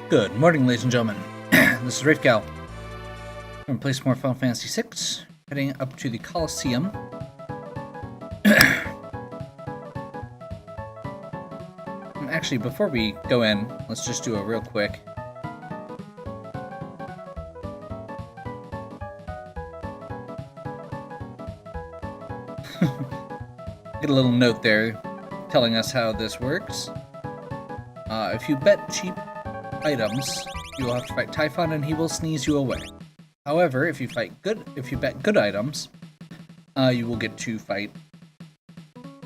Good morning, ladies and gentlemen. This is Rafe-Gal. I'm going to play some more Final Fantasy VI, heading up to the Colosseum. And actually, before we go in, let's just do a real quick. Get a little note there telling us how this works. If you bet cheap items, you will have to fight Typhon and he will sneeze you away. However, if you bet good items, you will get to fight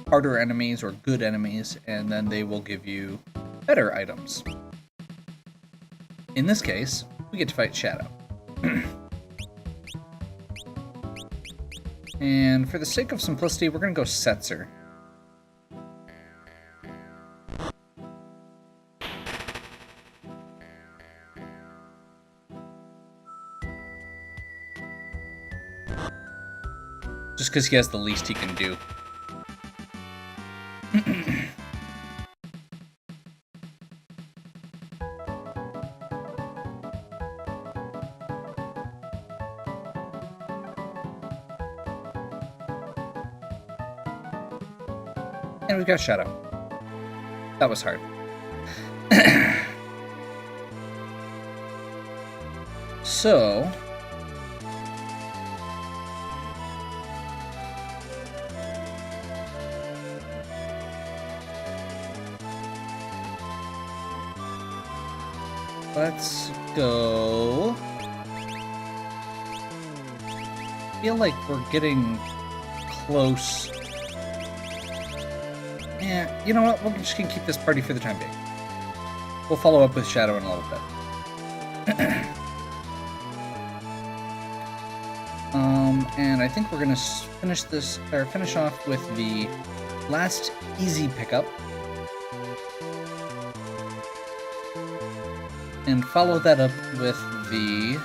harder enemies or good enemies, and then they will give you better items. In this case, we get to fight Shadow. And for the sake of simplicity, we're going to go Setzer. Just because he has the least he can do. And we've got Shadow. That was hard. So... let's go. I feel like we're getting close. Yeah, you know what? We're just gonna keep this party for the time being. We'll follow up with Shadow in a little bit. And I think we're gonna finish off with the last easy pickup. And follow that up with the...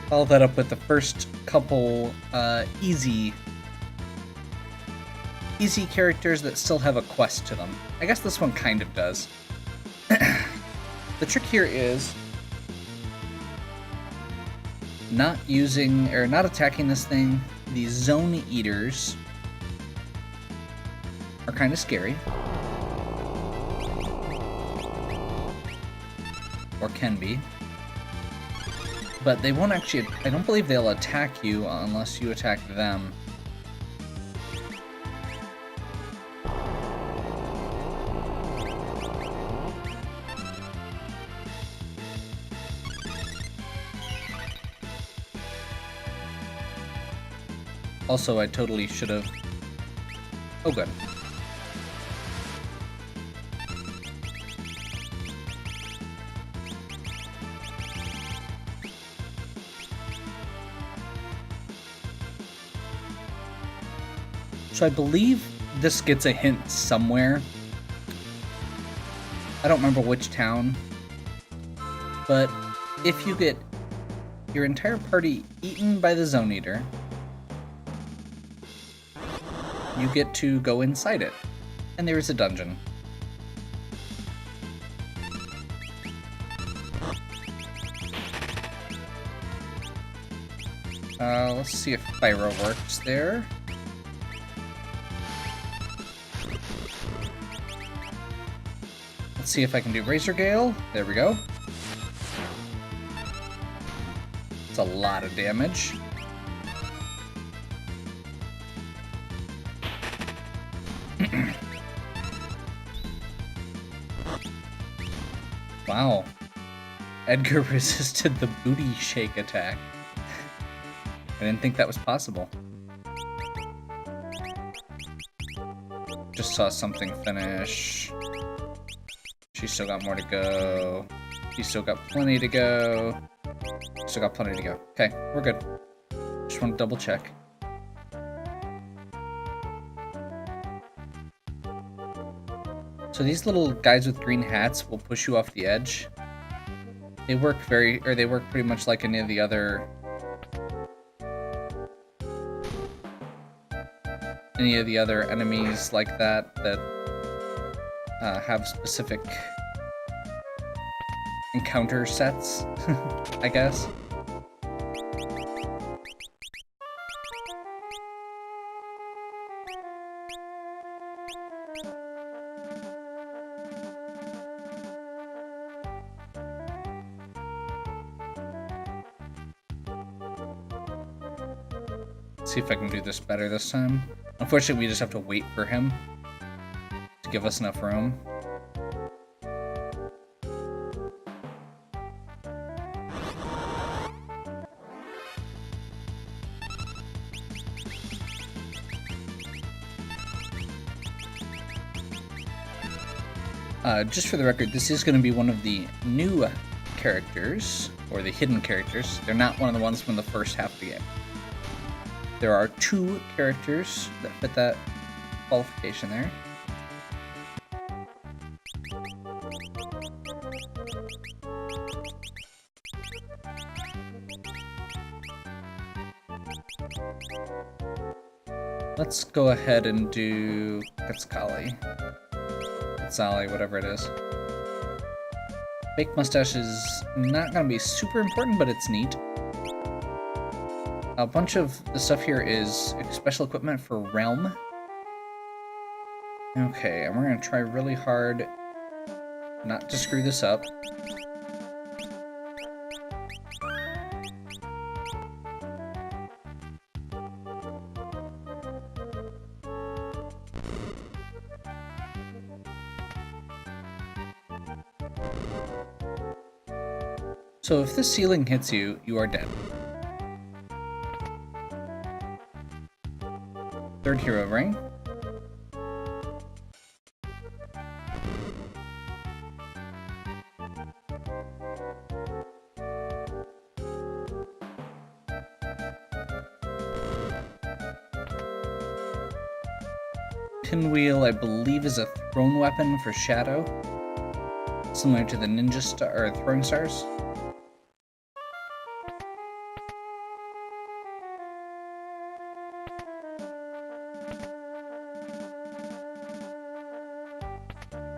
follow that up with the first couple easy characters that still have a quest to them. I guess this one kind of does. The trick here is not attacking this thing. These Zone Eaters are kind of scary. Or can be. But they won't actually... I don't believe they'll attack you unless you attack them. Also, I totally should have... Oh, good. So I believe this gets a hint somewhere. I don't remember which town. But if you get your entire party eaten by the Zone Eater, you get to go inside it. And there is a dungeon. Let's see if Pyro works there. Let's see if I can do Razor Gale. There we go. It's a lot of damage. Wow. Edgar resisted the booty shake attack. I didn't think that was possible. Just saw something finish. She's still got more to go. He's still got plenty to go. Still got plenty to go. Okay, we're good. Just want to double check. So these little guys with green hats will push you off the edge. They work pretty much like any of the other enemies like that have specific encounter sets, I guess. See if I can do this better this time. Unfortunately, we just have to wait for him to give us enough room. Just for the record, this is going to be one of the new characters, or the hidden characters. They're not one of the ones from the first half of the game. There are 2 characters that fit that qualification there. Let's go ahead and do Quetzalcoatl. Quetzalcoatl, whatever it is. Fake mustache is not going to be super important, but it's neat. A bunch of the stuff here is special equipment for Realm. Okay, and we're going to try really hard not to screw this up. So if this ceiling hits you, you are dead. 3rd hero ring. Pinwheel, I believe, is a thrown weapon for Shadow, similar to the ninja star or throwing stars.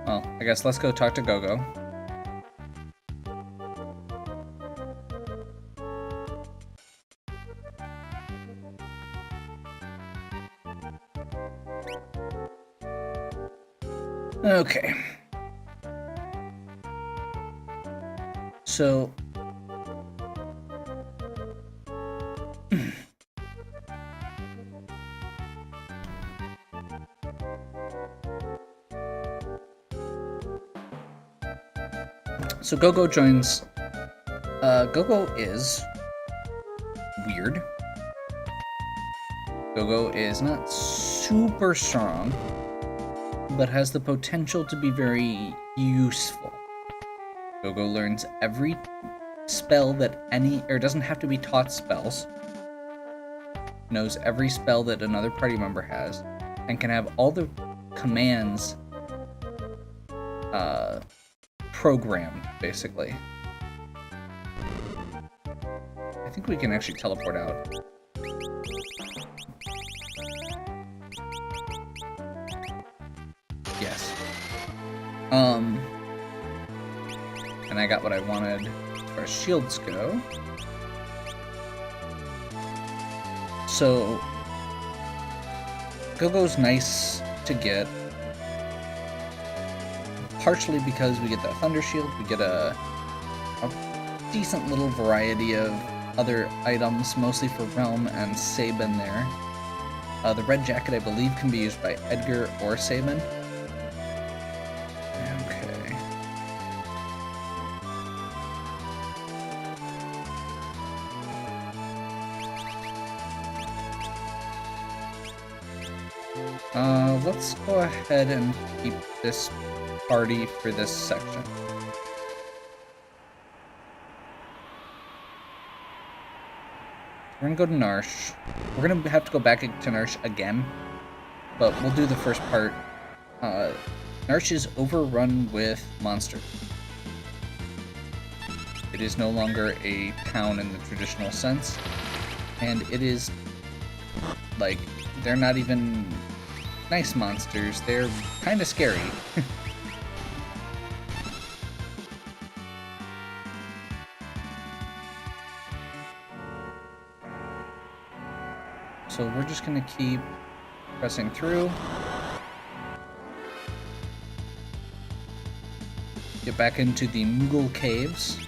Well, I guess let's go talk to Gogo. Okay. So... So Gogo joins. Gogo is weird. Gogo is not super strong, but has the potential to be very useful. Gogo learns every spell that doesn't have to be taught spells. Knows every spell that another party member has, and can have all the commands programmed, basically. I think we can actually teleport out. Yes. And I got what I wanted as far as shields go. So, Gogo's nice to get. Partially because we get that Thunder Shield, we get a decent little variety of other items, mostly for Realm and Sabin there. The red jacket, I believe, can be used by Edgar or Sabin. Okay. Let's go ahead and keep this party for this section. We're gonna go to Narshe. We're gonna have to go back to Narshe again, but we'll do the first part Narshe is overrun with monsters. It is no longer a town in the traditional sense, and it is, like, they're not even nice monsters, they're kind of scary. So we're just gonna keep pressing through. Get back into the Moogle Caves.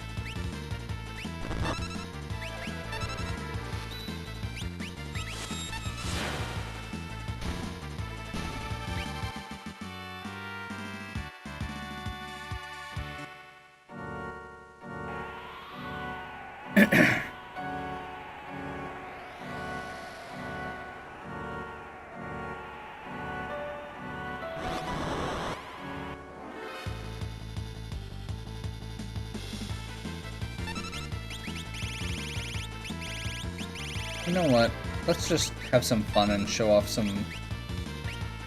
You know what? Let's just have some fun and show off some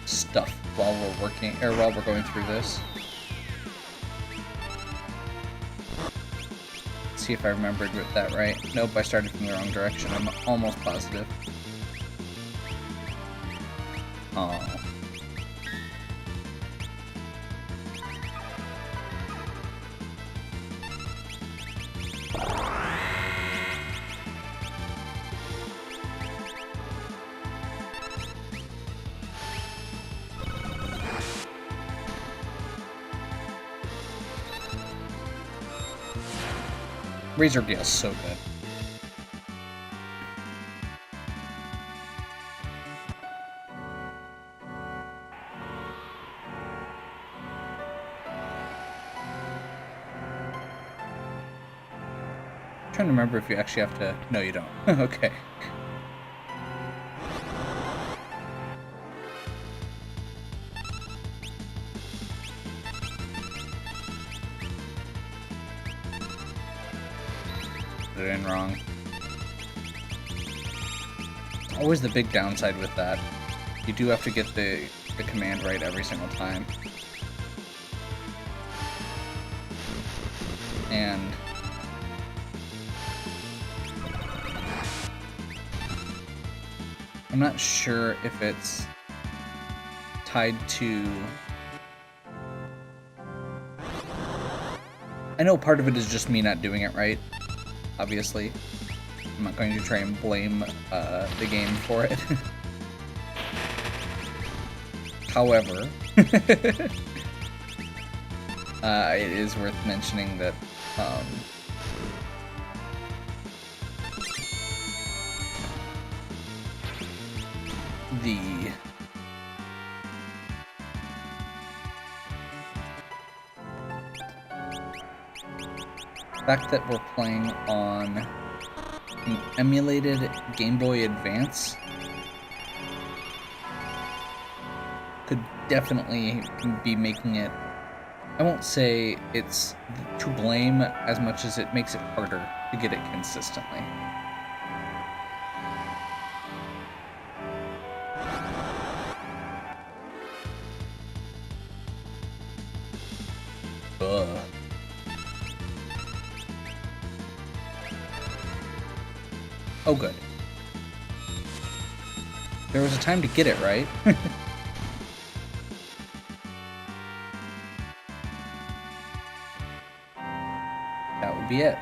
stuff while we're working, or while we're going through this. Let's see if I remembered that right. Nope, I started from the wrong direction. I'm almost positive. Oh. Razor Gale is so good. I'm trying to remember if you actually have to... No, you don't. Okay. Put it in wrong. Always the big downside with that. You do have to get the command right every single time. And... I'm not sure if it's tied to... I know part of it is just me not doing it right, obviously. I'm not going to try and blame the game for it. However, it is worth mentioning that the fact that we're playing on an emulated Game Boy Advance could definitely be making it, I won't say it's to blame as much as it makes it harder to get it consistently. Ugh. Oh, good. There was a time to get it right. That would be it.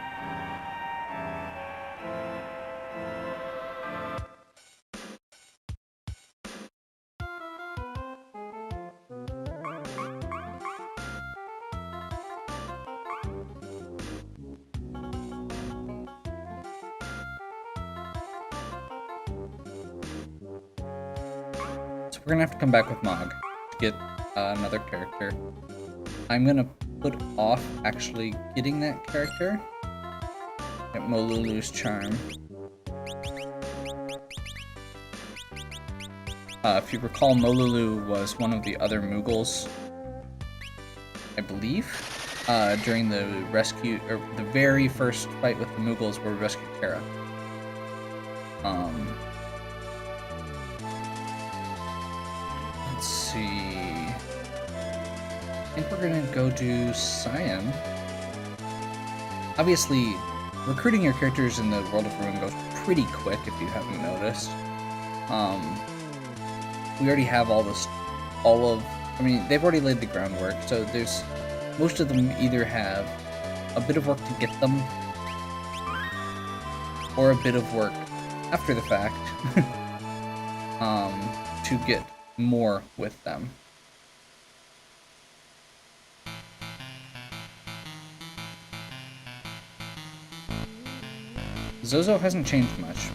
We're gonna have to come back with Mog to get another character. I'm gonna put off actually getting that character at Molulu's charm. If you recall, Molulu was one of the other Moogles, I believe, during the rescue, or the very first fight with the Moogles where we rescued Terra. Let's see. think we're gonna go do Cyan. Obviously, recruiting your characters in the World of Ruin goes pretty quick if you haven't noticed. We already have I mean, they've already laid the groundwork, so most of them either have a bit of work to get them, or a bit of work after the fact, to get more with them. Zozo hasn't changed much.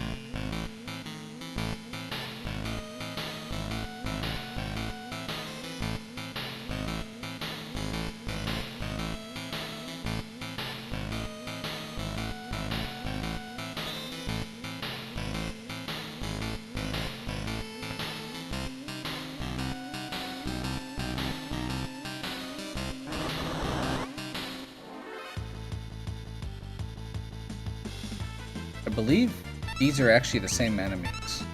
I believe these are actually the same enemies.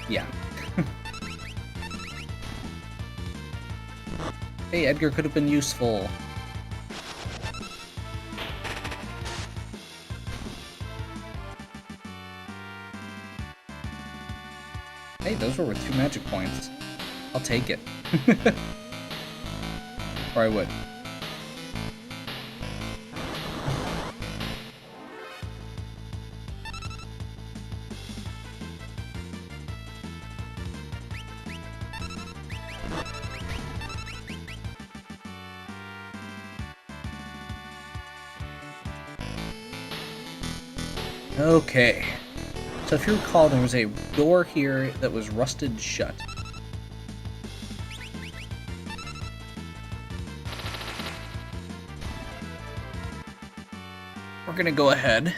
Yeah. Hey, Edgar could have been useful. Hey, those were worth 2 magic points. I'll take it. Or I would. Okay. So if you recall, there was a door here that was rusted shut. We're gonna go ahead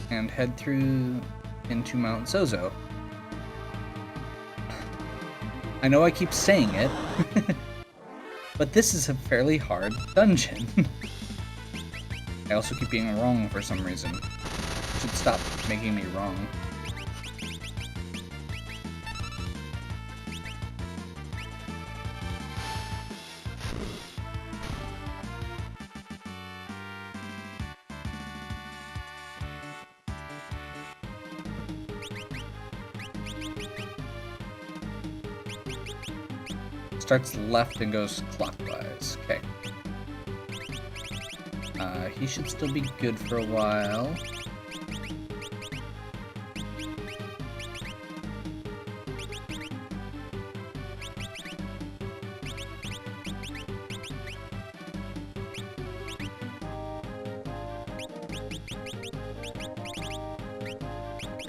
and head through into Mount Zozo. I know I keep saying it, but this is a fairly hard dungeon. I also keep being wrong for some reason. I should stop making me wrong. Starts left and goes clockwise. Okay. He should still be good for a while.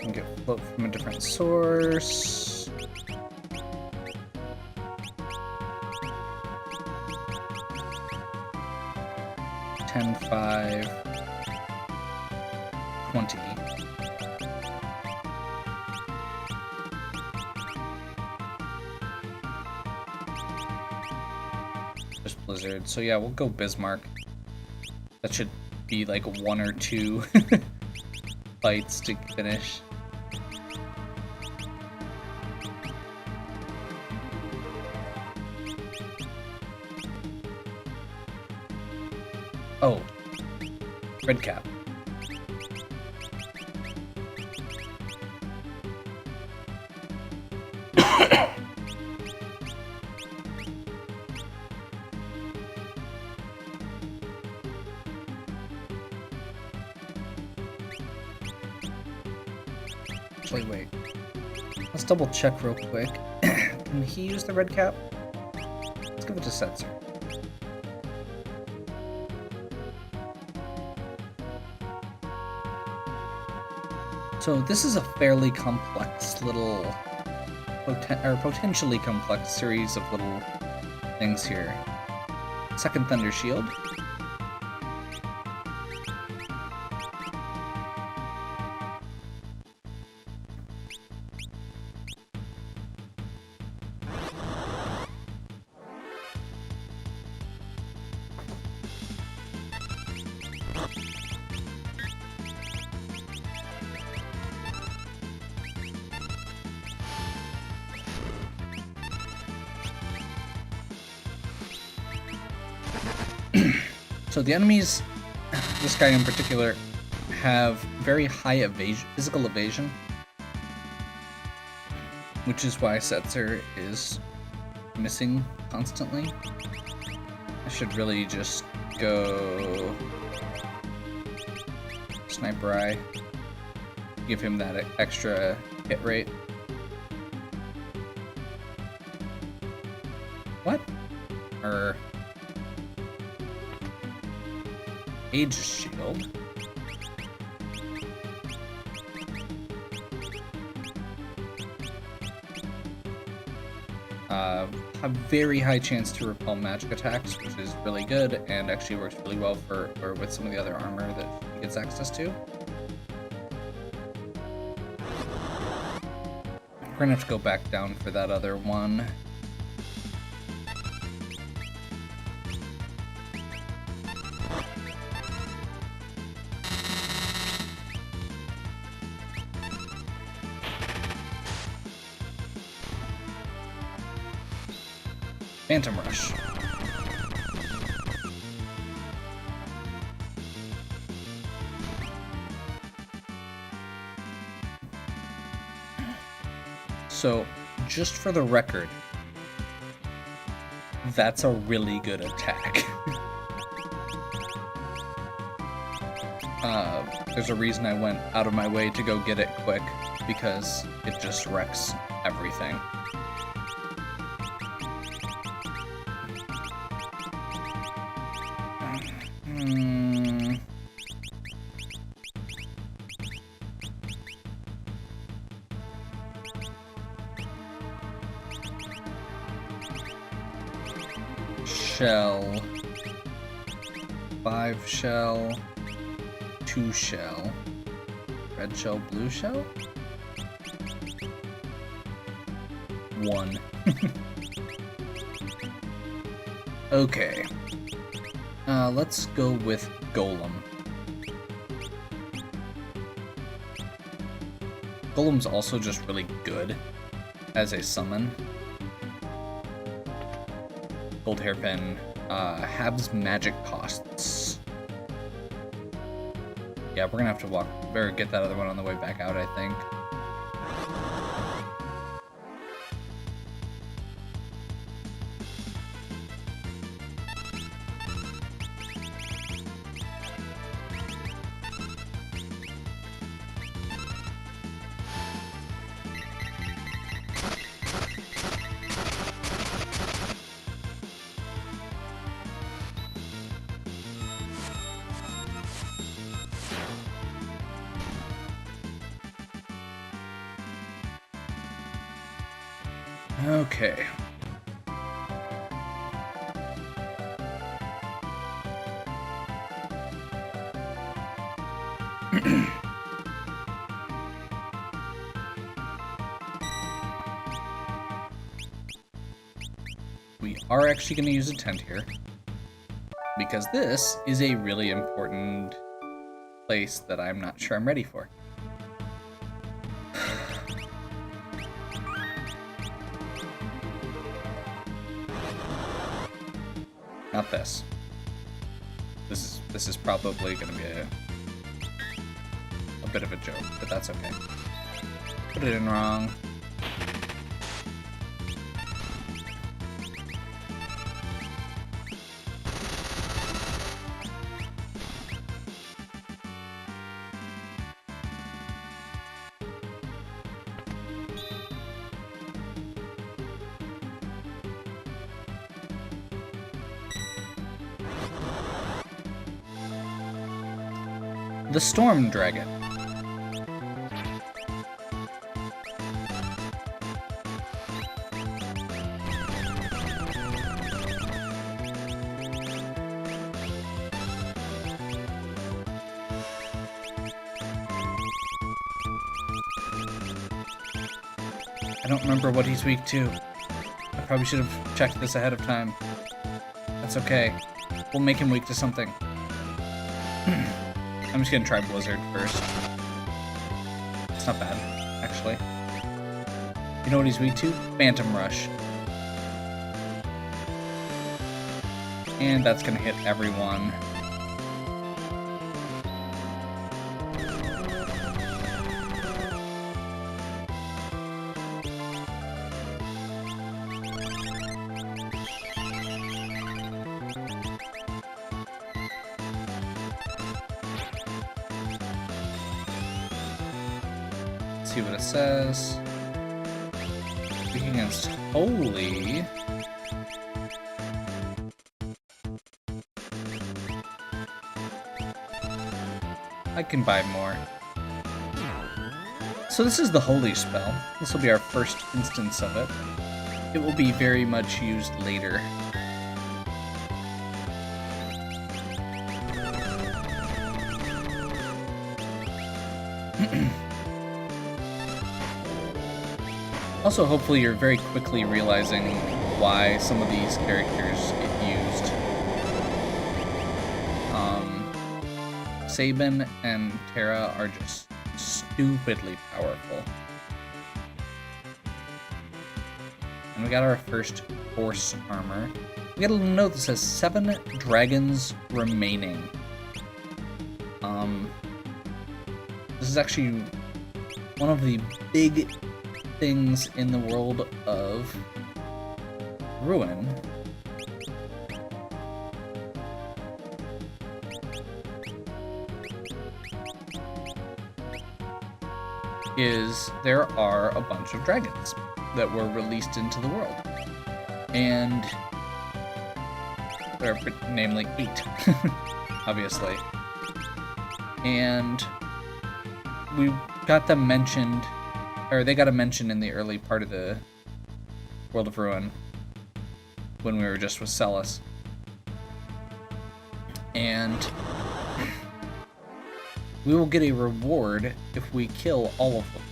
And get float from a different source. $10, $5, $20. Just Blizzard. So yeah, we'll go Bismarck. That should be like 1 or 2 fights to finish. Oh, red cap. Actually, wait. Let's double check real quick. Can he use the red cap? Let's give it to Setzer. So this is a fairly complex little, potentially complex series of little things here. Second Thunder Shield. So the enemies, this guy in particular, have very high physical evasion, which is why Setzer is missing constantly. I should really just go Sniper Eye, give him that extra hit rate. What? Aegis Shield. A very high chance to repel magic attacks, which is really good and actually works really well with some of the other armor that he gets access to. We're gonna have to go back down for that other one. Phantom Rush. So, just for the record, that's a really good attack. There's a reason I went out of my way to go get it quick, because it just wrecks everything. Shell, 5 shell, 2 shell, red shell, blue shell, 1. Okay, let's go with Golem. Golem's also just really good as a summon. Gold Hairpin halves magic costs. Yeah, we're gonna have to get that other one on the way back out, I think. Okay. We are actually going to use a tent here, because this is a really important place that I'm not sure I'm ready for. Not this. This is probably going to be a bit of a joke, but that's okay. Put it in wrong. The Storm Dragon. I don't remember what he's weak to. I probably should have checked this ahead of time. That's okay. We'll make him weak to something. I'm just gonna try Blizzard first. It's not bad, actually. You know what he's weak to? Phantom Rush. And that's gonna hit everyone. See what it says. Weak against Holy. I can buy more. So this is the Holy spell. This will be our first instance of it. It will be very much used later. Also, hopefully you're very quickly realizing why some of these characters get used. Sabin and Terra are just stupidly powerful. And we got our first horse armor. We got a little note that says 7 dragons remaining. This is actually one of the big things in the world of Ruin. Is there are a bunch of dragons that were released into the world. And there are namely 8, obviously. And we got them mentioned, or they got a mention in the early part of the World of Ruin when we were just with Celes. And we will get a reward if we kill all of them.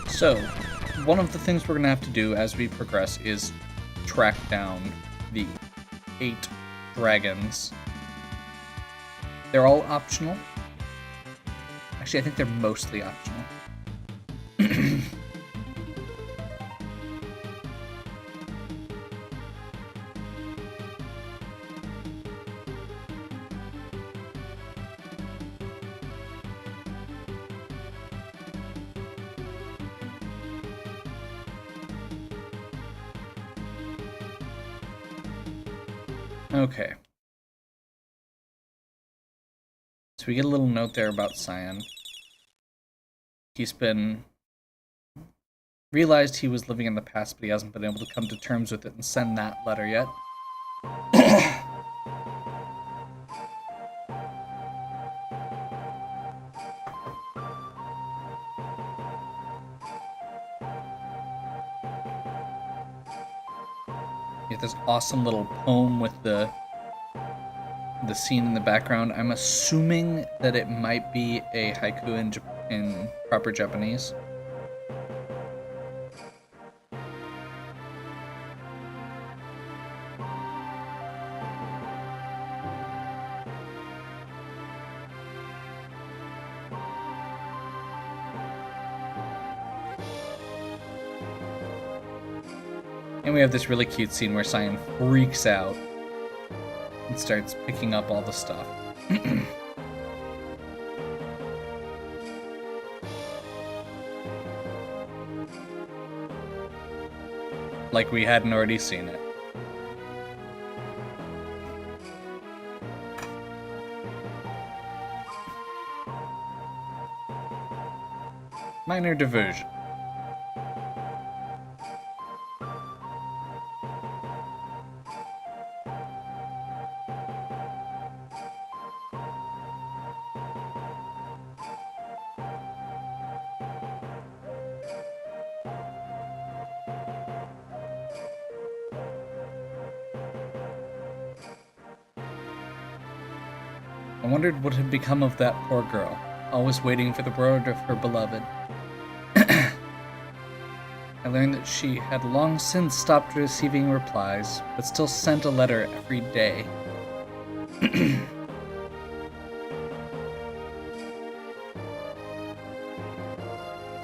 So, one of the things we're going to have to do as we progress is track down the 8 dragons. They're all optional. Actually, I think they're mostly optional. Okay. So we get a little note there about Cyan. He's been realized he was living in the past, but he hasn't been able to come to terms with it and send that letter yet. You get this awesome little poem with the scene in the background. I'm assuming that it might be a haiku in proper Japanese. And we have this really cute scene where Cyan freaks out and starts picking up all the stuff. Like we hadn't already seen it. Minor diversion. wondered what had become of that poor girl, always waiting for the word of her beloved. I learned that she had long since stopped receiving replies, but still sent a letter every day.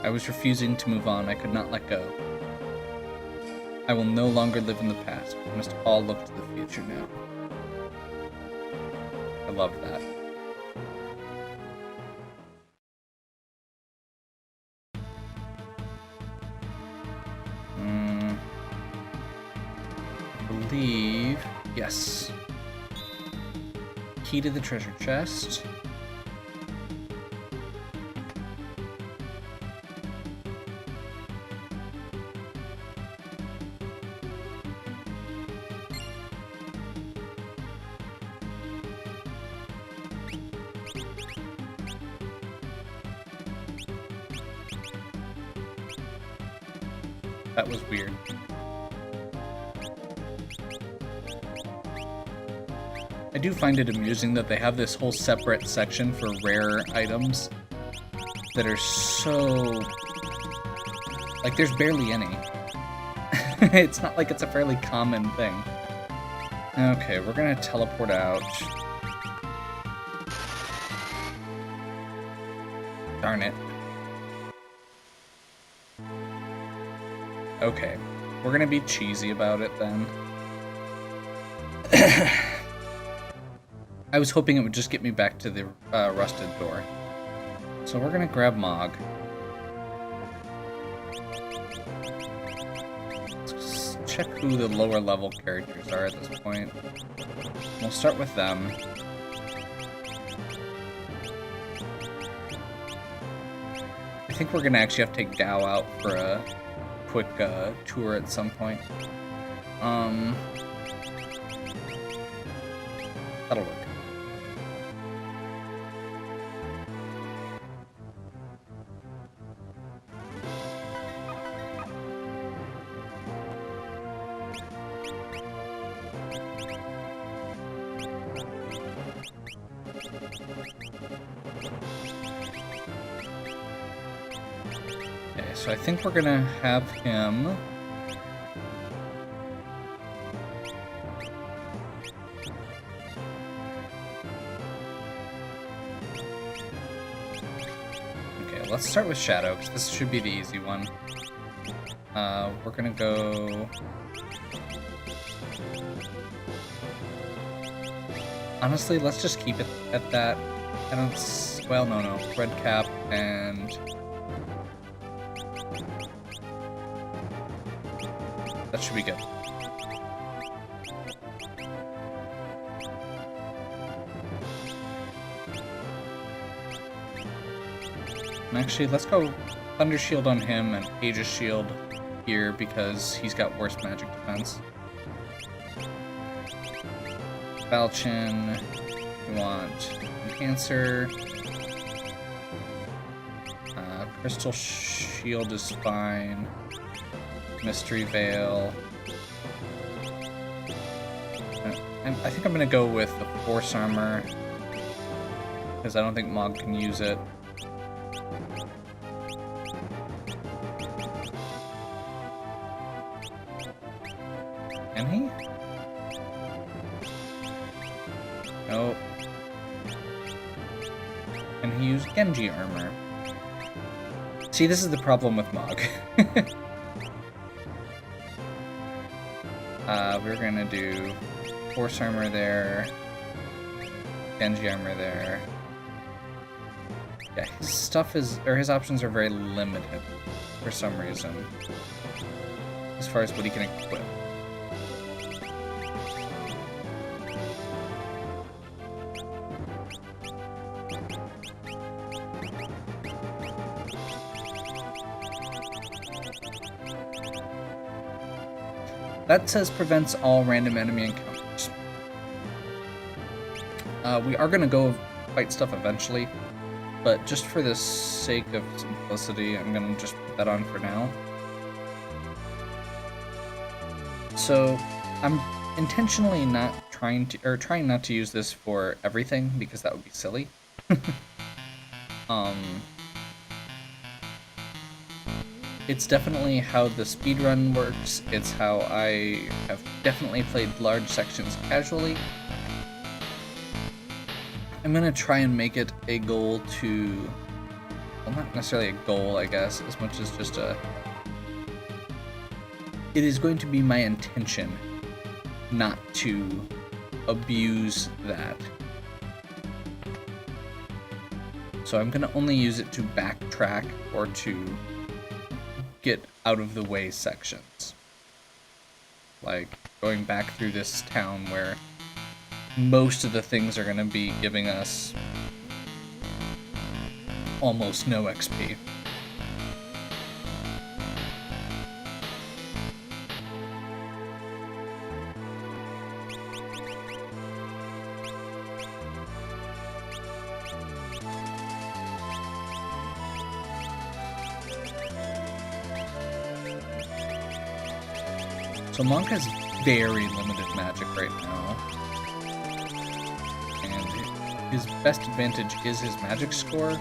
I was refusing to move on. I could not let go. I will no longer live in the past. We must all look to the future now. I love that. I believe... Yes. Key to the treasure chest. That was weird. I do find it amusing that they have this whole separate section for rare items that are so... like, there's barely any. It's not like it's a fairly common thing. Okay, we're gonna teleport out. Darn it. Okay, we're gonna be cheesy about it then. I was hoping it would just get me back to the rusted door. So we're gonna grab Mog. Let's check who the lower level characters are at this point. We'll start with them. I think we're gonna actually have to take Gao out for a quick tour at some point. That'll work. Okay, so I think we're gonna have him... Let's start with Shadow, because this should be the easy one. We're gonna go... Honestly, let's just keep it at that. I don't... Well, no. Red Cap and... That should be good. Actually, let's go Thunder Shield on him and Aegis Shield here because he's got worse magic defense. Falchion, we want Enhancer. Crystal Shield is fine. Mystery Veil. And I think I'm gonna go with the Force Armor because I don't think Mog can use it. Can he? Nope. Can he use Genji armor? See, this is the problem with Mog. We're gonna do Force armor there, Genji armor there. Yeah, his stuff is, or his options are very limited for some reason, as far as what he can equip. That says prevents all random enemy encounters. We are going to go fight stuff eventually, but just for the sake of simplicity, I'm going to just put that on for now. So, I'm intentionally not trying not to use this for everything because that would be silly. It's definitely how the speedrun works. It's how I have definitely played large sections casually. I'm gonna try and make it a goal to, well, not necessarily a goal, I guess, as much as just a, it is going to be my intention not to abuse that. So I'm gonna only use it to backtrack or to get out of the way sections. Like going back through this town where most of the things are going to be giving us almost no XP. So Monk has very limited magic right now. And his best advantage is his magic score.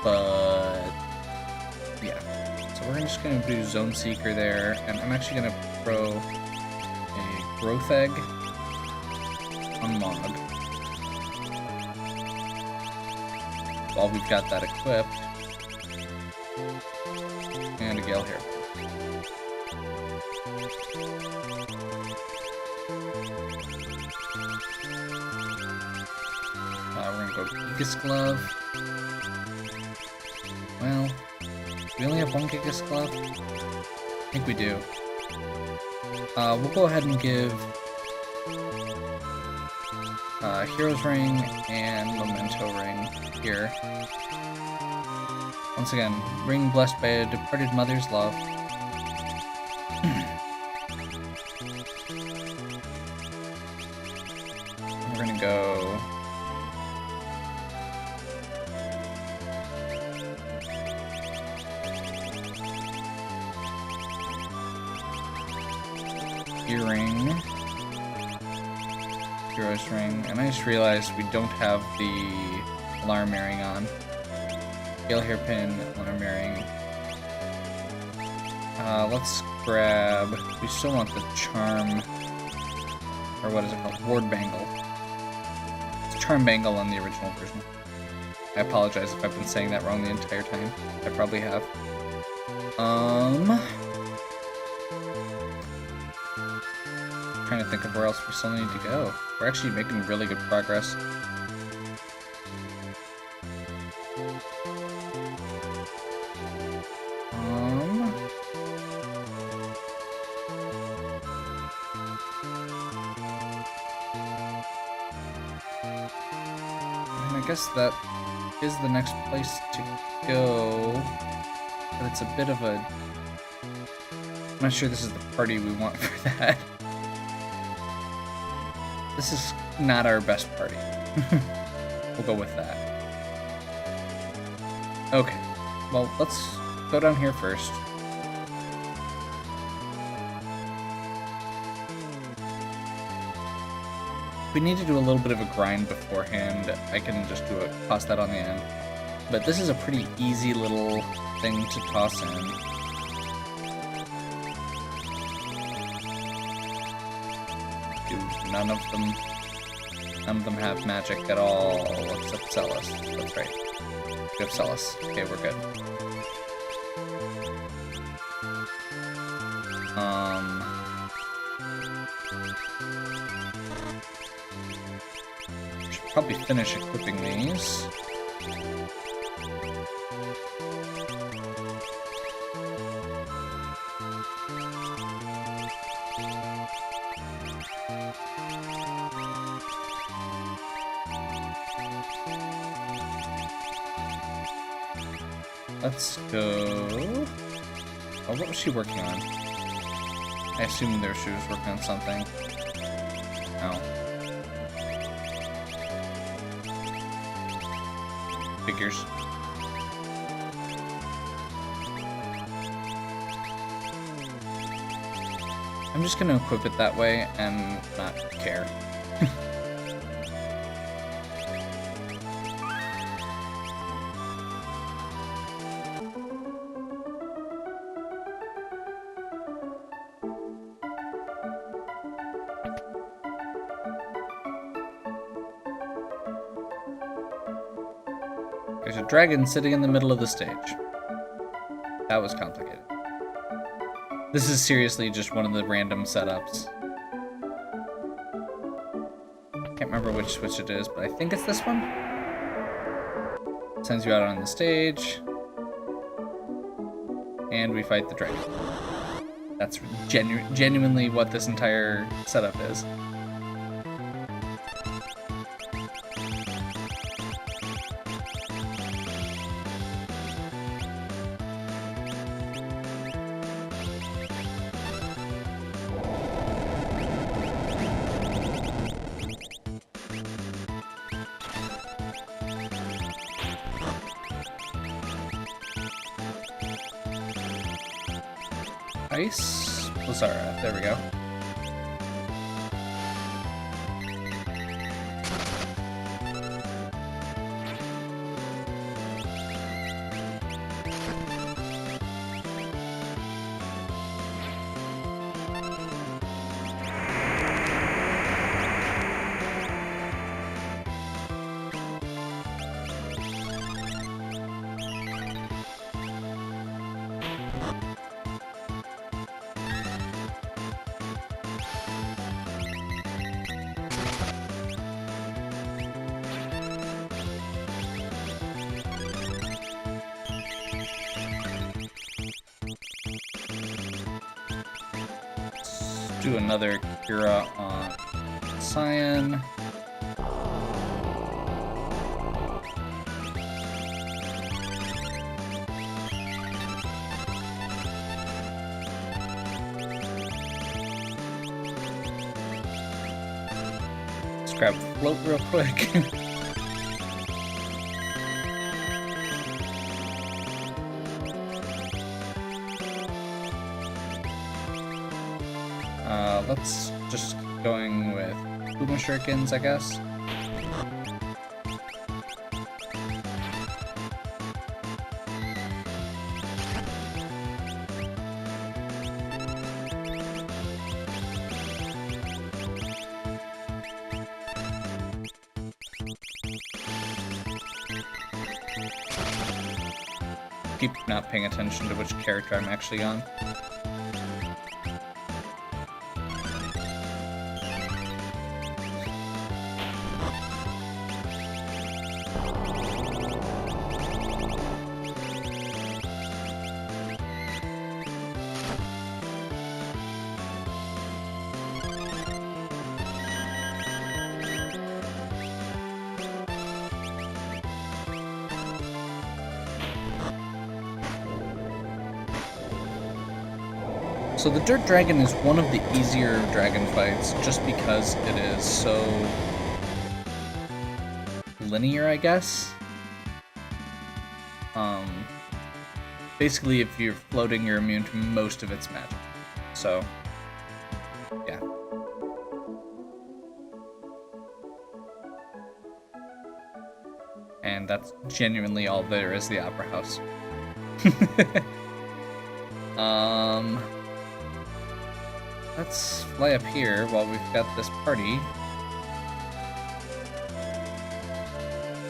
But yeah. So we're just gonna do Zone Seeker there, and I'm actually gonna throw a Growth Egg on Mog. While we've got that equipped. And a Gale here. We're gonna go Gigas Glove. Well, we only have one Gigas Glove? I think we do. We'll go ahead and give Hero's Ring and Memento Ring here. Once again, ring blessed by a departed mother's love. We're gonna go Earring, Hero's Ring, and I just realized we don't have the Alarm Earring on. Gale Hairpin, Alarm Earring. Let's grab, we still want the Charm, or what is it called? Ward Bangle. It's Charm Bangle on the original version. I apologize if I've been saying that wrong the entire time. I probably have. Trying to think of where else we still need to go. We're actually making really good progress. And I guess that is the next place to go, but it's a bit of a, I'm not sure this is the party we want for that. This is not our best party. We'll go with that. Okay, well, let's go down here first. If we need to do a little bit of a grind beforehand, I can just do it, toss that on the end. But this is a pretty easy little thing to toss in. None of them have magic at all, except Celis. That's right. We have Celis. Okay, we're good. Should probably finish equipping these. Let's go... Oh, what was she working on? I assumed there she was working on something. Oh. Figures. I'm just gonna equip it that way and not care. There's a dragon sitting in the middle of the stage. That was complicated. This is seriously just one of the random setups. Can't remember which switch it is, but I think it's this one. Sends you out on the stage. And we fight the dragon. That's genuinely what this entire setup is. Ice Lazara, there we go. Do another Kira on Cyan. Let's grab Float real quick. Let's just keep going with Kuma Shurikens, I guess. Keep not paying attention to which character I'm actually on. So the Dirt Dragon is one of the easier dragon fights just because it is so linear, I guess. Basically, if you're floating, you're immune to most of its magic. So, yeah. And that's genuinely all there is the Opera House. Let's fly up here while we've got this party.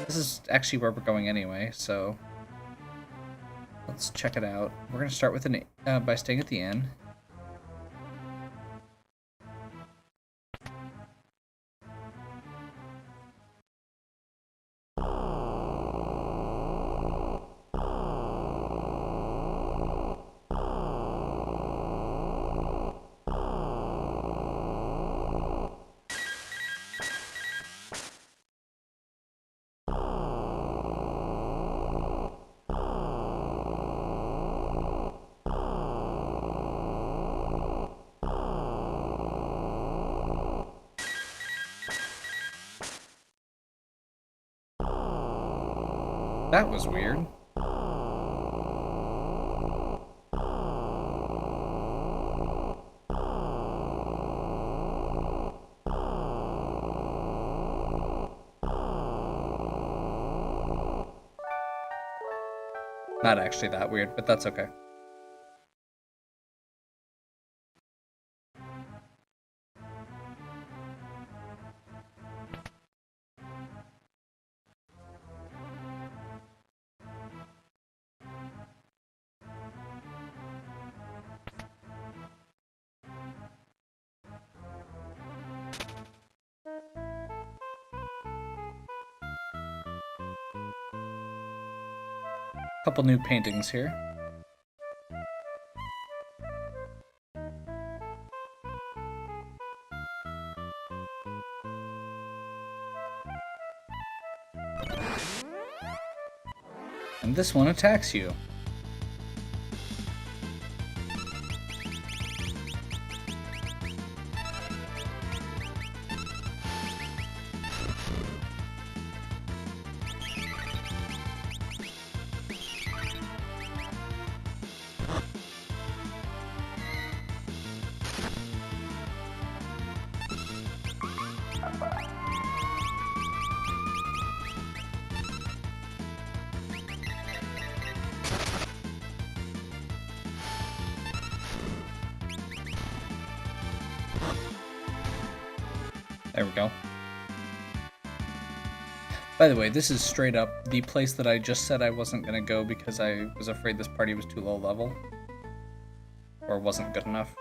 This is actually where we're going anyway, so let's check it out. We're gonna start with by staying at the inn. That was weird. Not actually that weird, but that's okay. Couple new paintings here. And this one attacks you. There we go. By the way, this is straight up the place that I just said I wasn't gonna go because I was afraid this party was too low level. Or wasn't good enough.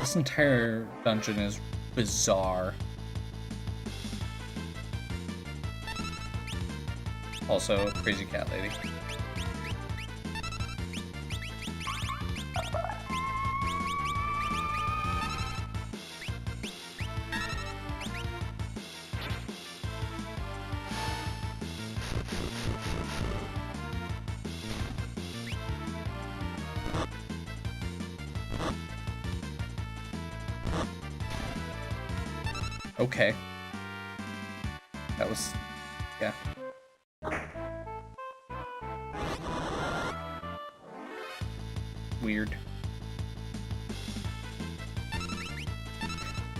This entire dungeon is bizarre. Also, crazy cat lady. Okay. That was... yeah. Weird.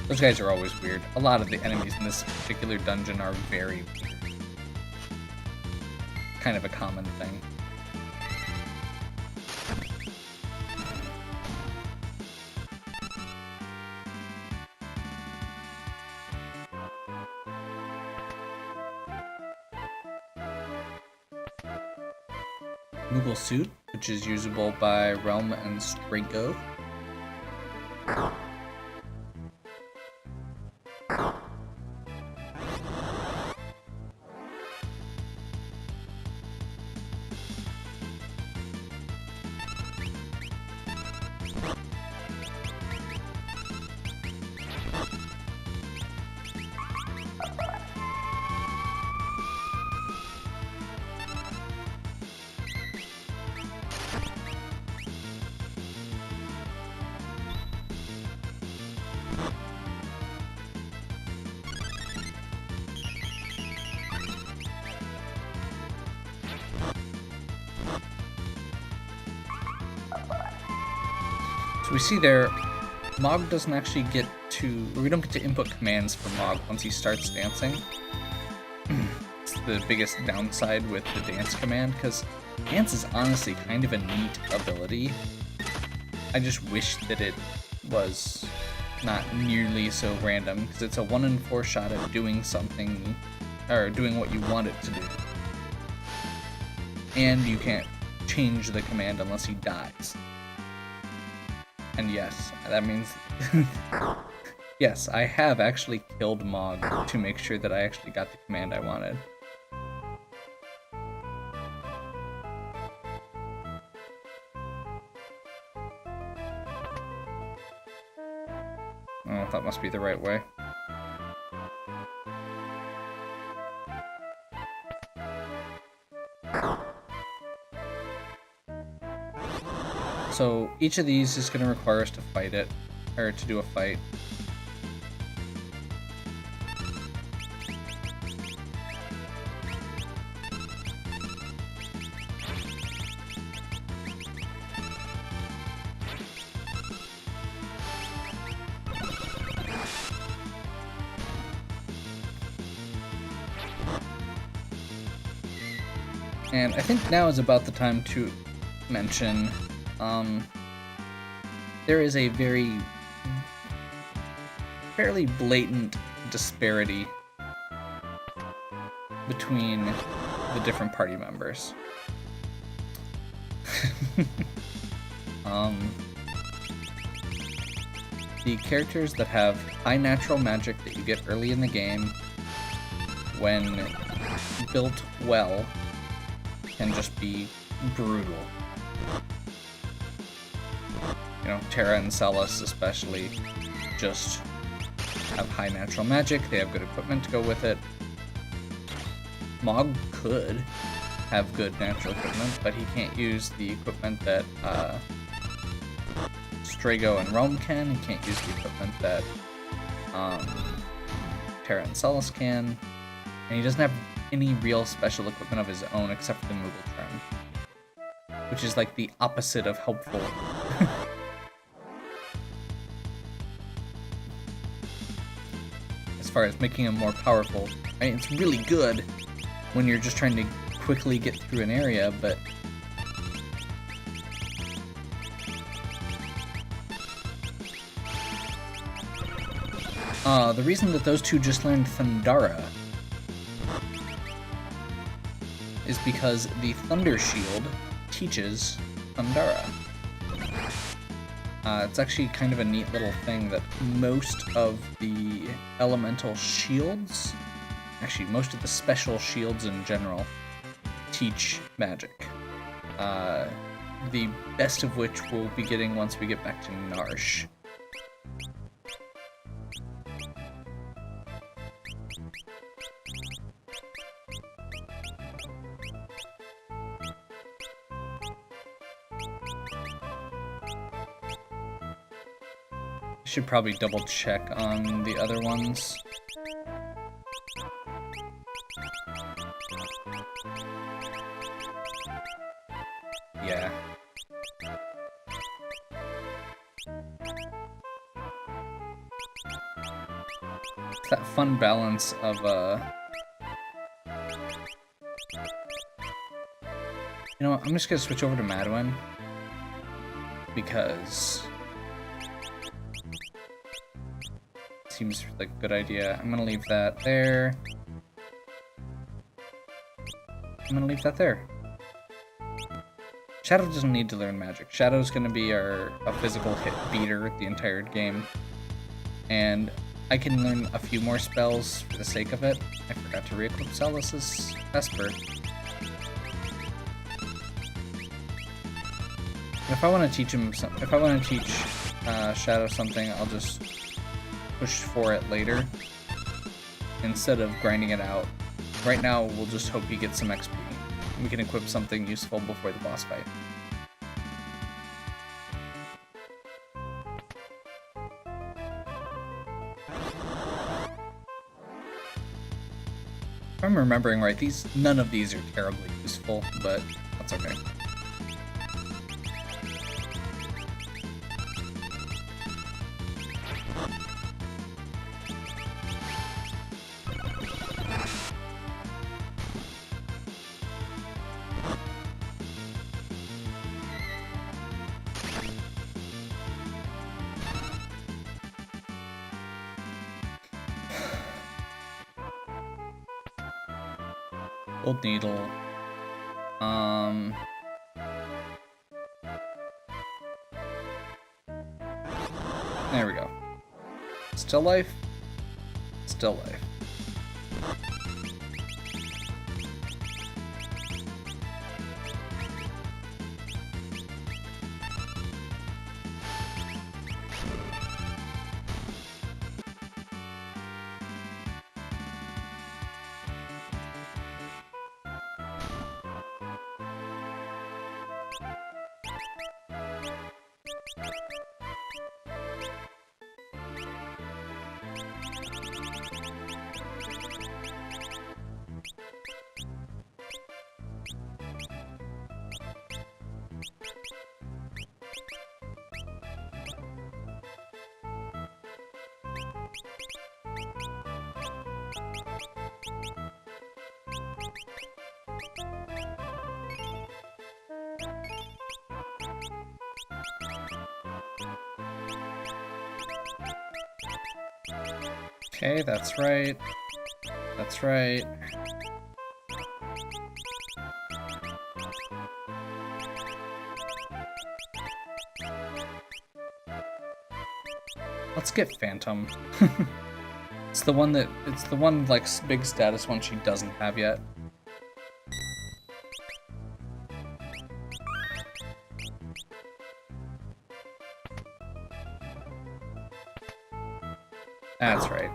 Those guys are always weird. A lot of the enemies in this particular dungeon are very weird. Kind of a common thing. Moogle Suit, which is usable by Realm and Strago. So we see there, Mog doesn't actually get to, we don't get to input commands for Mog once he starts dancing. It's the biggest downside with the dance command, because dance is honestly kind of a neat ability. I just wish that it was not nearly so random, because it's a 1 in 4 shot at doing something, or doing what you want it to do. And you can't change the command unless he dies. And yes, that means... yes, I have actually killed Mog to make sure that I actually got the command I wanted. Oh, that must be the right way. So each of these is going to require us to fight it, or to do a fight. And I think now is about the time to mention, there is a fairly blatant disparity between the different party members. The characters that have high natural magic that you get early in the game, when built well, can just be brutal. You know, Terra and Celes especially just have high natural magic, they have good equipment to go with it. Mog could have good natural equipment, but he can't use the equipment that Strago and Rome can. He can't use the equipment that Terra and Celes can. And he doesn't have any real special equipment of his own except for the Moogle Trim, which is like the opposite of helpful. As far as making him more powerful. I mean, it's really good when you're just trying to quickly get through an area, but the reason that those two just learned Thundara is because the Thunder Shield teaches Thundara. It's actually kind of a neat little thing that most of the elemental shields, actually most of the special shields in general, teach magic. The best of which we'll be getting once we get back to Narshe. Should probably double check on the other ones. Yeah. It's that fun balance of you know what, I'm just gonna switch over to Madeline because seems like a good idea. I'm gonna leave that there. I'm gonna leave that there. Shadow doesn't need to learn magic. Shadow's gonna be a physical hit beater the entire game. And I can learn a few more spells for the sake of it. I forgot to re-equip Celes' Esper. If I want to teach him if I want to teach Shadow something, I'll just push for it later instead of grinding it out. Right now, we'll just hope he gets some XP. We can equip something useful before the boss fight. If I'm remembering right, none of these are terribly useful, but that's okay. Gold Needle. There we go. Still life? Still life. Okay, that's right. That's right. Let's get Phantom. It's the one, like, big status one she doesn't have yet. That's right.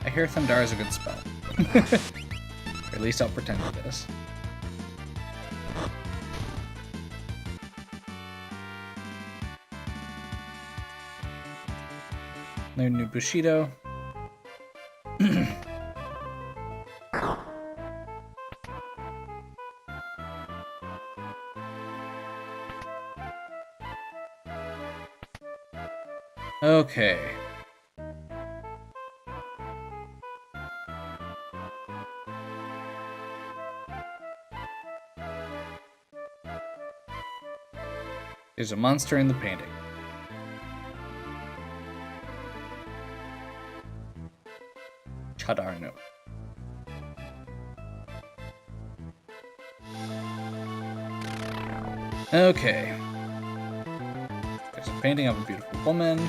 I hear Thundara is a good spell. Or at least I'll pretend it is. No new Bushido. Okay. There's a monster in the painting. Chadarno. Okay. There's a painting of a beautiful woman.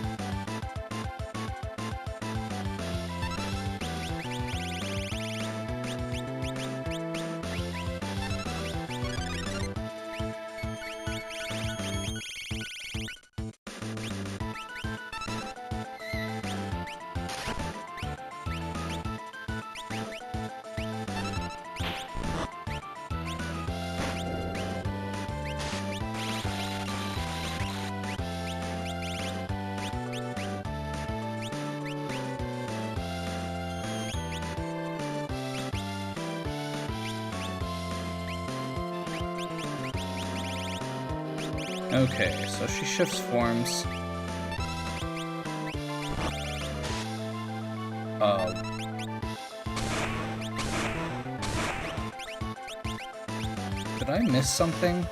Okay, so she shifts forms. Did I miss something?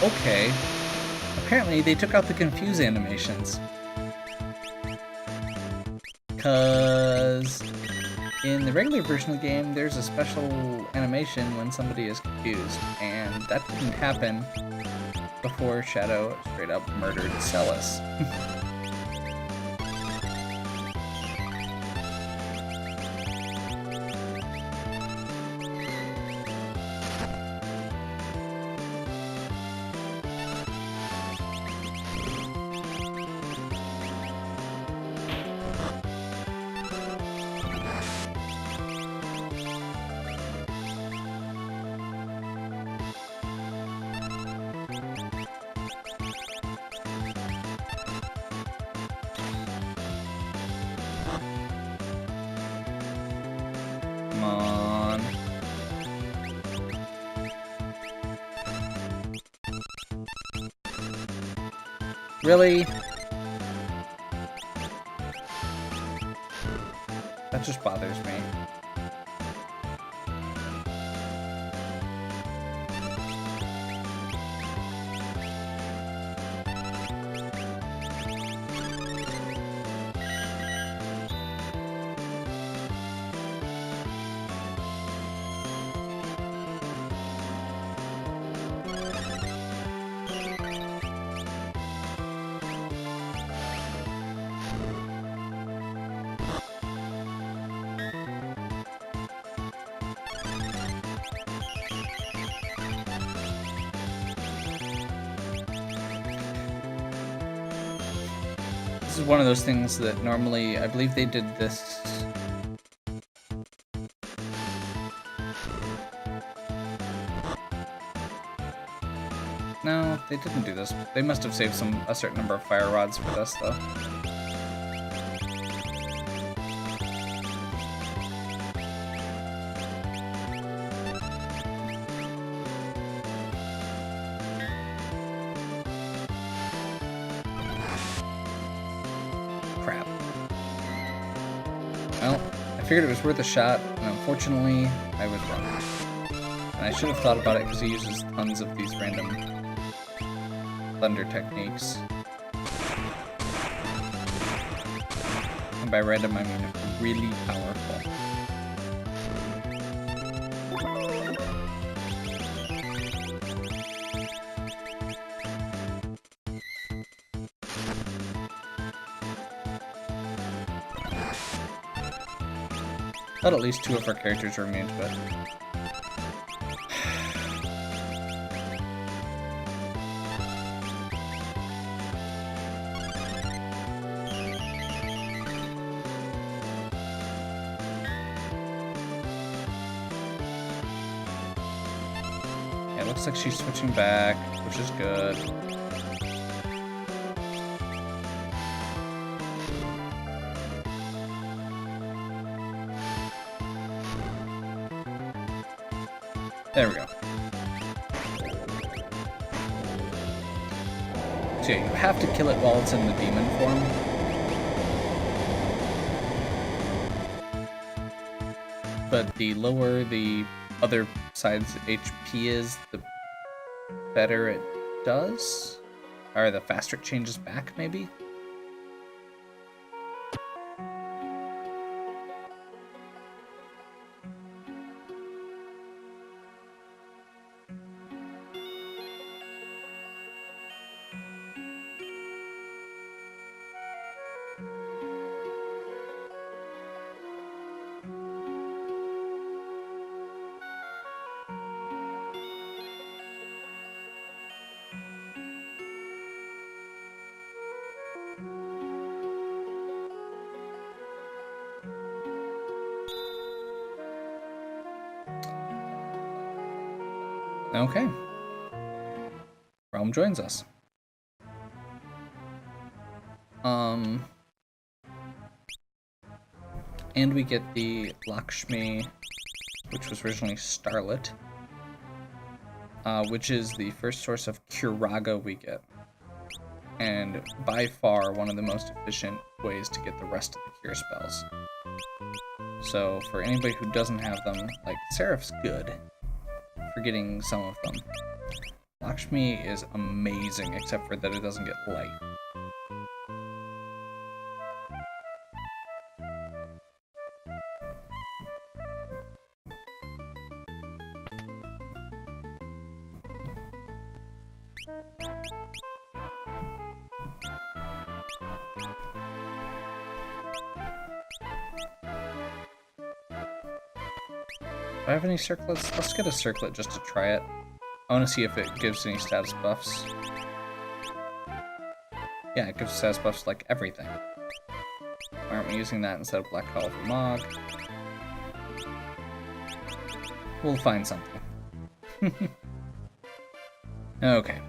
Okay. Apparently they took out the confuse animations. 'Cause in the regular version of the game, there's a special animation when somebody is confused, and that didn't happen before Shadow straight up murdered Celis. Come on. Really? That just bothers me. This is one of those things that normally, I believe they did this. No, they didn't do this. They must have saved a certain number of fire rods for this, though. figured it was worth a shot, and unfortunately, I was wrong. And I should have thought about it because he uses tons of these random thunder techniques. And by random, I mean really powerful. But at least two of our characters are immune to it. Yeah, it looks like she's switching back, which is good. There we go. So yeah, you have to kill it while it's in the demon form. But the lower the other side's HP is, the better it does? Or the faster it changes back, maybe? Okay. Realm joins us. And we get the Lakshmi, which was originally Starlet, which is the first source of Curaga we get. And by far one of the most efficient ways to get the rest of the cure spells. So for anybody who doesn't have them, like, Seraph's good for getting some of them. Lakshmi is amazing, except for that it doesn't get light. Do I have any circlets? Let's get a circlet just to try it. I want to see if it gives any status buffs. Yeah, it gives status buffs like everything. Why aren't we using that instead of Black Call for Mog? We'll find something. Okay.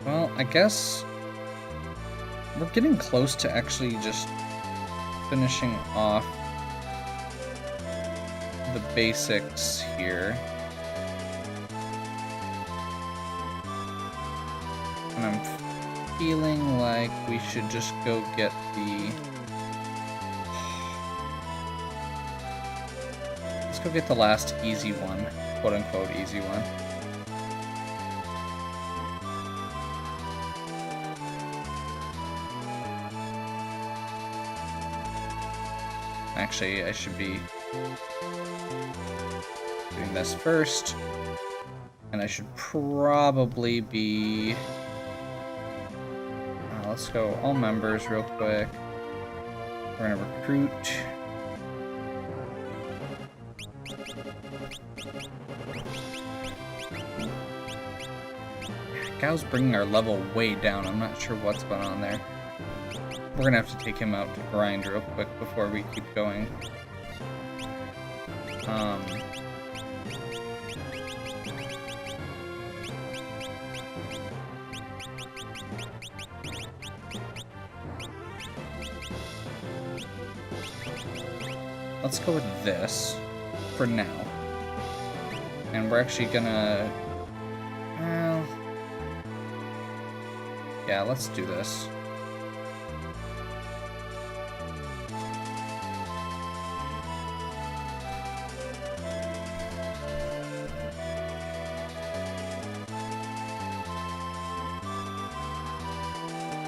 Well, I guess we're getting close to actually just finishing off the basics here. And I'm feeling like we should just go get the... Let's go get the last easy one, quote-unquote easy one. Actually, I should be doing this first, and I should probably be... let's go all members real quick. We're gonna recruit. Gao's bringing our level way down. I'm not sure what's going on there. We're gonna have to take him out to grind real quick before we keep going. Let's go with this for now. And we're actually gonna... Well... Yeah, let's do this.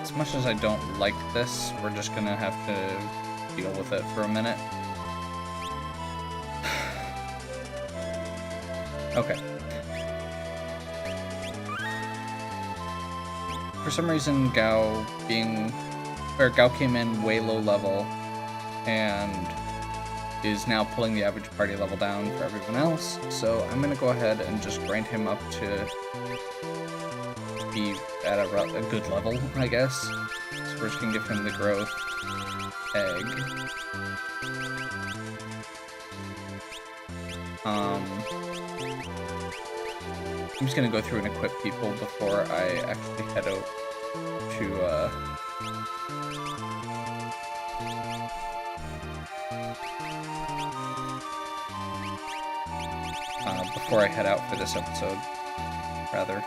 As much as I don't like this, we're just gonna have to deal with it for a minute. Okay. For some reason, Gao came in way low level and is now pulling the average party level down for everyone else. So I'm gonna go ahead and just grind him up to be at a good level, I guess. So we're just gonna give him the growth egg. I'm just gonna go through and equip people before I actually head out to before I head out for this episode, rather.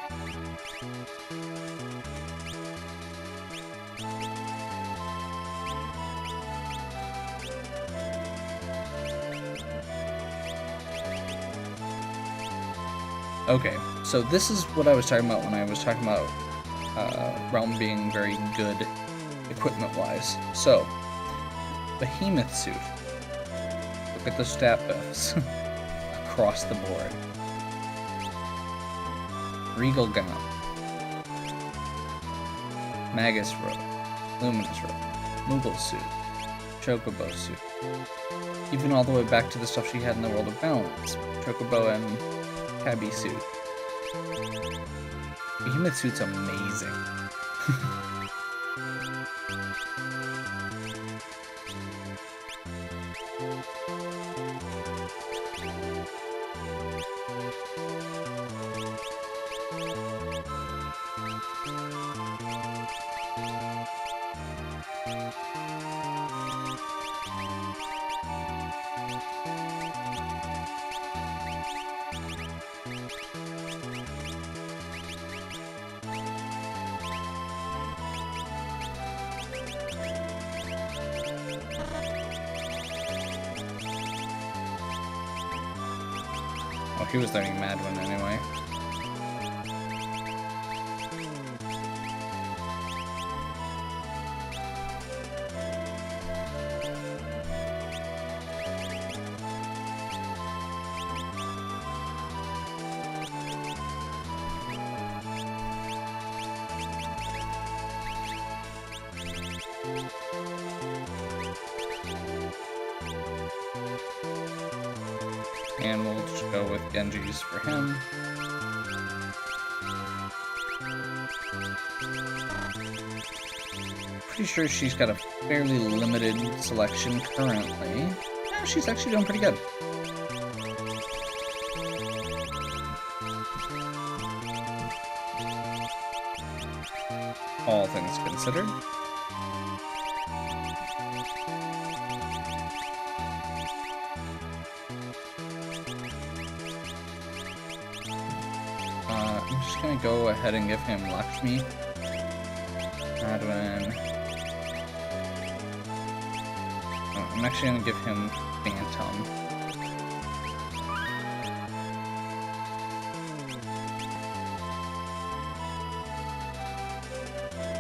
Okay, so this is what I was talking about when I was talking about Realm being very good equipment-wise. So, Behemoth suit. Look at the stat buffs across the board. Regal gown. Magus robe. Luminous robe. Moogle suit. Chocobo suit. Even all the way back to the stuff she had in the World of Balance. Chocobo and Tabby suit. Behemoth suit's amazing. Oh, he was learning Madwin anyway. And we'll just go with Genji's for him. Pretty sure she's got a fairly limited selection currently. No, she's actually doing pretty good. All things considered. I'm just gonna go ahead and give him Lakshmi, Madwin. I'm actually gonna give him Phantom.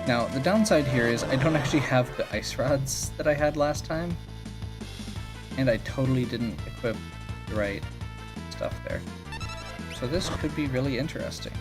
Now, the downside here is I don't actually have the ice rods that I had last time, and I totally didn't equip the right stuff there. So this could be really interesting.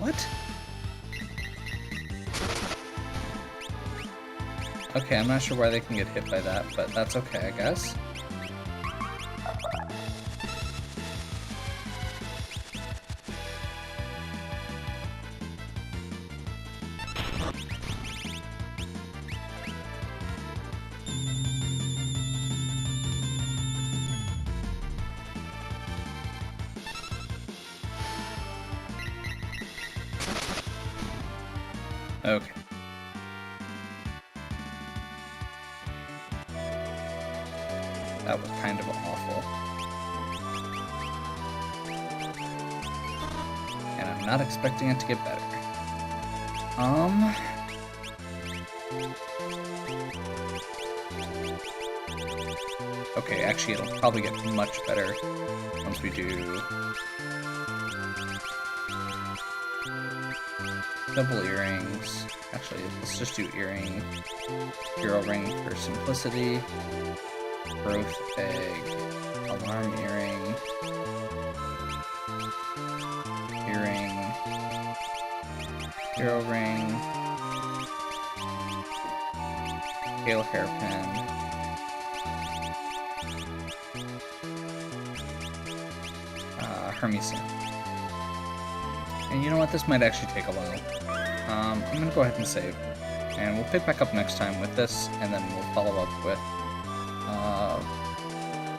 What? Okay, I'm not sure why they can get hit by that, but that's okay, I guess. Okay. That was kind of awful. And I'm not expecting it to get better. Okay, actually it'll probably get much better once we do double earrings. Actually, let's just do earring. Hero ring for simplicity. Growth egg. Alarm earring. Earring. Hero ring. Pale hairpin. Hermes. And you know what? This might actually take a while. I'm gonna go ahead and save. And we'll pick back up next time with this, and then we'll follow up with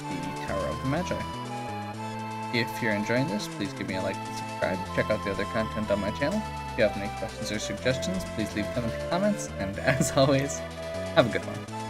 the Tower of the Magi. If you're enjoying this, please give me a like and subscribe. Check out the other content on my channel. If you have any questions or suggestions, please leave them in the comments. And as always, have a good one.